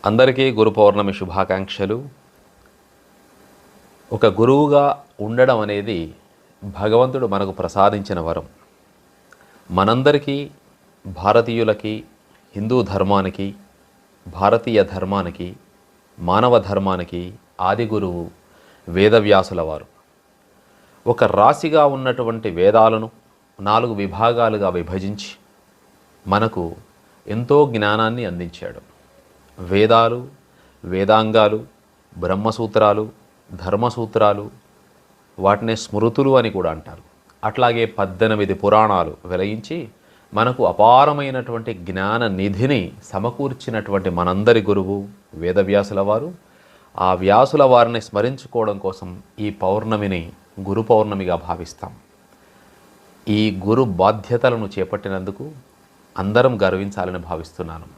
అందరికీ గురు పౌర్ణమి శుభాకాంక్షలు. ఒక గురువుగా ఉండడం అనేది భగవంతుడు మనకు ప్రసాదించిన వరం. మనందరికీ, భారతీయులకి, హిందూ ధర్మానికి, భారతీయ ధర్మానికి, మానవ ధర్మానికి ఆది గురువు వేదవ్యాసుల వారు. ఒక రాశిగా ఉన్నటువంటి వేదాలను 4 విభాగాలుగా విభజించి మనకు ఎంతో జ్ఞానాన్ని అందించాడు. వేదాలు, వేదాంగాలు, బ్రహ్మసూత్రాలు, ధర్మసూత్రాలు, వాటినే స్మృతులు అని కూడా అంటారు. అట్లాగే 18 పురాణాలు వెలయించి మనకు అపారమైనటువంటి జ్ఞాన నిధిని సమకూర్చినటువంటి మనందరి గురువు వేదవ్యాసుల వారు. ఆ వ్యాసుల వారిని స్మరించుకోవడం కోసం ఈ పౌర్ణమిని గురు పౌర్ణమిగా భావిస్తాం. ఈ గురు బాధ్యతలను చేపట్టినందుకు అందరం గర్వించాలని భావిస్తున్నాను.